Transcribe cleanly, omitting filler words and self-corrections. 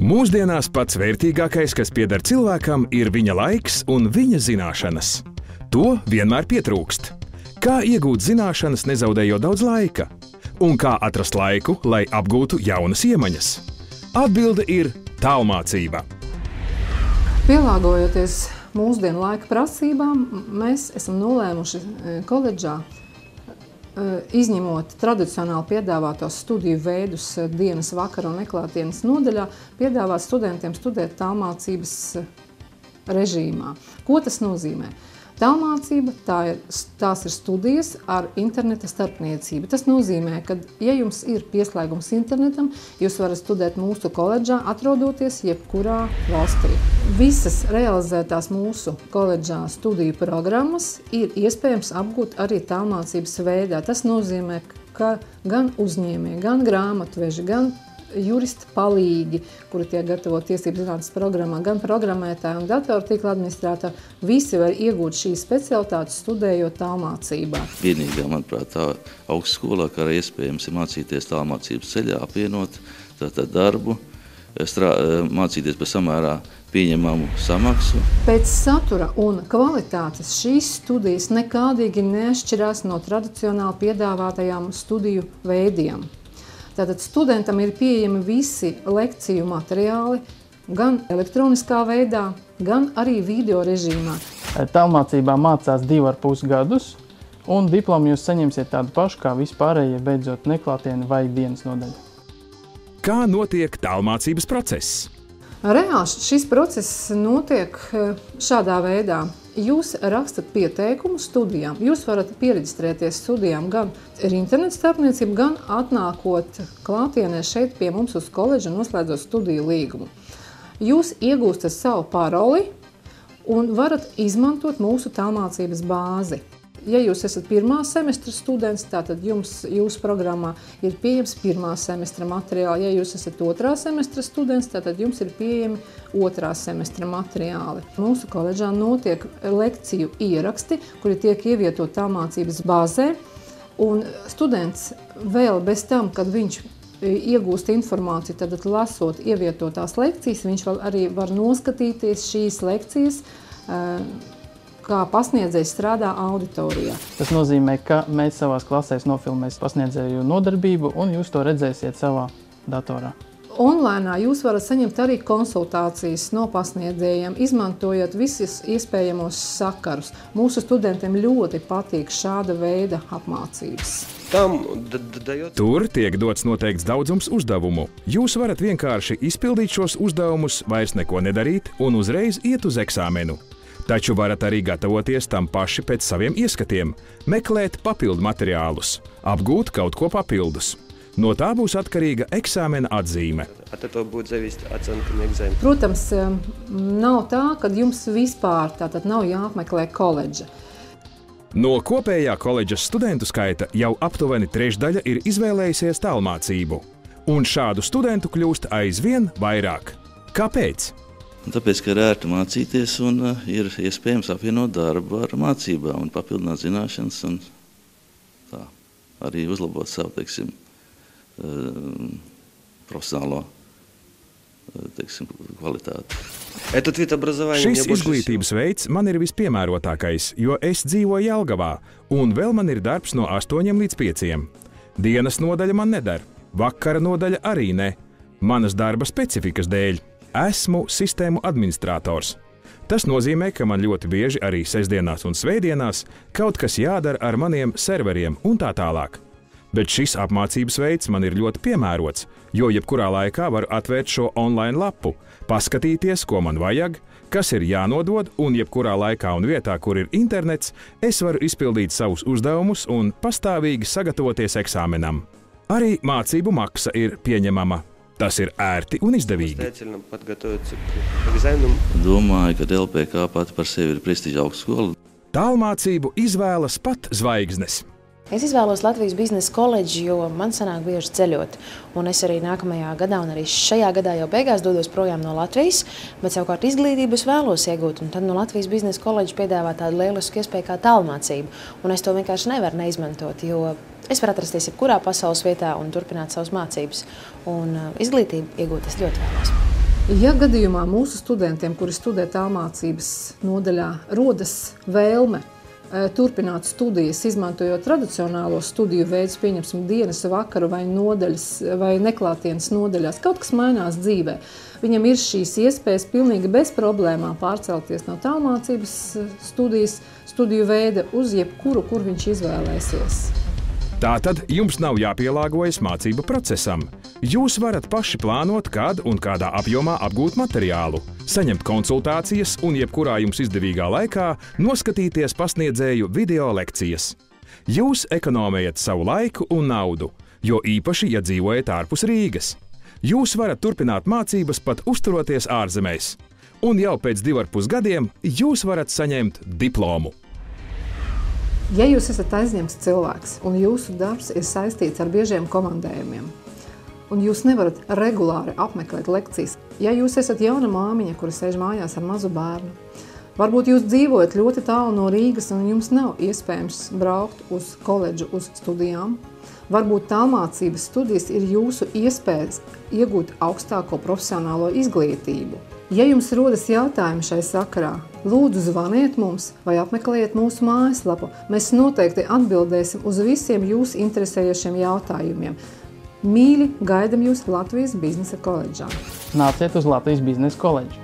Mūsdienās pats vērtīgākais, kas pieder cilvēkam, ir viņa laiks un viņa zināšanas. To vienmēr pietrūkst. Kā iegūt zināšanas, nezaudējot daudz laika? Un kā atrast laiku, lai apgūtu jaunas iemaņas? Atbilde ir tālmācība. Pielāgojoties mūsdienu laika prasībām, mēs esam nolēmuši koledžā, izņemot tradicionāli piedāvātos studiju veidus dienas, vakara un neklātienes nodaļā, piedāvāt studentiem studēt tālmācības režīmā. Ko tas nozīmē? Tālmācība tās ir studijas ar interneta starpniecību. Tas nozīmē, ka, ja jums ir pieslēgums internetam, jūs varat studēt mūsu koledžā, atrodoties jebkurā valstī. Visas realizētās mūsu koledžā studiju programmas ir iespējams apgūt arī tālmācības veidā. Tas nozīmē, ka gan uzņēmēji, gan grāmatveži, gan juristi palīgi, kuri tiek gatavo tiesību zinātnes programmā, gan programmētāji un datortīkla administrātori, visi var iegūt šīs specialitātes studējot tālmācībā. Vienīgā, manuprāt, tā augstskolā, kā arī iespējams ir mācīties tālmācības ceļā, apvienot tātad darbu, mācīties par samērā pieņemamu samaksu. Pēc satura un kvalitātes šīs studijas nekādīgi neatšķirās no tradicionāli piedāvātajām studiju veidiem. Tātad studentam ir pieejami visi lekciju materiāli, gan elektroniskā veidā, gan arī video režīmā. Tālmācībā mācās 2,5 gadus, un diplomu jūs saņemsiet tādu pašu kā vispārējie, beidzot neklātieni vai dienas nodaļu. Kā notiek tālmācības process? Reāli šis process notiek šādā veidā. Jūs rakstat pieteikumu studijām. Jūs varat piereģistrēties studijām gan ar internetu starpniecību, gan atnākot klātienē šeit pie mums uz koledžu un noslēdzot studiju līgumu. Jūs iegūstat savu paroli un varat izmantot mūsu tālmācības bāzi. Ja jūs esat pirmā semestra students, tātad jūsu programmā ir pieejams pirmā semestra materiāli. Ja jūs esat otrā semestra students, tātad jums ir pieejami otrā semestra materiāli. Mūsu koledžā notiek lekciju ieraksti, kuri tiek ievietot tālmācības bāzē. Un students vēl bez tam, kad viņš iegūst informāciju, tad lasot ievietotās lekcijas, viņš arī var noskatīties šīs lekcijas, kā pasniedzējs strādā auditorijā. Tas nozīmē, ka mēs savās klasēs nofilmēsim pasniedzēju nodarbību, un jūs to redzēsiet savā datorā. Online jūs varat saņemt arī konsultācijas no pasniedzējiem, izmantojot visus iespējamos sakarus. Mūsu studentiem ļoti patīk šāda veida apmācības. Tur tiek dots noteikts daudzums uzdevumu. Jūs varat vienkārši izpildīt šos uzdevumus, vairs neko nedarīt un uzreiz iet uz eksāmenu. Taču varat arī gatavoties tam paši pēc saviem ieskatiem, meklēt papildu materiālus, apgūt kaut ko papildus. No tā būs atkarīga eksāmena atzīme. Protams, nav tā, ka jums vispār tātad nav jāapmeklē koledža. No kopējā koledžas studentu skaita jau aptuveni trešdaļa ir izvēlējusies tālmācību. Un šādu studentu kļūst aizvien vairāk. Kāpēc? Tāpēc, ka ir ērti mācīties un ir iespējams apvienot darbu ar mācībām un papildināt zināšanas un tā, arī uzlabot savu, teiksim, profesionālo, teiksim, kvalitāti. Šis izglītības veids man ir vispiemērotākais, jo es dzīvoju Jelgavā, un vēl man ir darbs no 8 līdz 5. Dienas nodaļa man neder, vakara nodaļa arī ne. Manas darba specifikas dēļ. Esmu sistēmu administrators. Tas nozīmē, ka man ļoti bieži arī sestdienās un svētdienās kaut kas jādara ar maniem serveriem un tā tālāk. Bet šis apmācības veids man ir ļoti piemērots, jo jebkurā laikā varu atvērt šo online lapu, paskatīties, ko man vajag, kas ir jānodod, un jebkurā laikā un vietā, kur ir internets, es varu izpildīt savus uzdevumus un pastāvīgi sagatavoties eksāmenam. Arī mācību maksa ir pieņemama. Tas ir ērti un izdevīgi. Domāju, ka LPK pati par sevi ir prestiža augstskola. Tālmācību izvēlas pat zvaigznes. Es izvēlos Latvijas biznesa koledžu, jo man sanāk bieži ceļot. Un es arī nākamajā gadā un arī šajā gadā jau beigās dodos projām no Latvijas, bet savukārt izglītību es vēlos iegūt. Un tad no Latvijas biznesa koledža piedāvā tādu lielisku iespēju kā tālmācību. Un es to vienkārši nevaru neizmantot, jo es varu atrasties jebkurā pasaules vietā un turpināt savas mācības. Un izglītību iegūt es ļoti vēlos. Ja gadījumā mūsu studentiem, kuri studē tālmācības nodaļā, rodas vēlme turpināt studijas, izmantojot tradicionālo studiju veidus, pieņemsim dienas, vakaru vai nodaļas vai neklātienes nodaļās, kaut kas mainās dzīvē. Viņam ir šīs iespējas pilnīgi bez problēmām pārcelties no tālmācības studiju veida uz jebkuru, kur viņš izvēlēsies. Tātad jums nav jāpielāgojas mācību procesam. Jūs varat paši plānot, kad un kādā apjomā apgūt materiālu, saņemt konsultācijas un jebkurā jums izdevīgā laikā noskatīties pasniedzēju video lekcijas. Jūs ekonomējat savu laiku un naudu, jo īpaši, ja dzīvojat ārpus Rīgas. Jūs varat turpināt mācības pat uzturoties ārzemēs. Un jau pēc 2,5 gadiem jūs varat saņemt diplomu. Ja jūs esat aizņemts cilvēks un jūsu darbs ir saistīts ar biežiem komandējumiem, un jūs nevarat regulāri apmeklēt lekcijas, ja jūs esat jauna māmiņa, kura sēž mājās ar mazu bērnu, varbūt jūs dzīvojat ļoti tālu no Rīgas un jums nav iespējams braukt uz koledžu, uz studijām, varbūt tālmācības studijas ir jūsu iespējas iegūt augstāko profesionālo izglītību. Ja jums rodas jautājumi šai sakarā, lūdzu zvaniet mums vai apmeklējiet mūsu mājaslapu. Mēs noteikti atbildēsim uz visiem jūs interesējošiem jautājumiem. Mīļi gaidam jūs Latvijas biznesa koledžā. Nāciet uz Latvijas biznesa koledžu!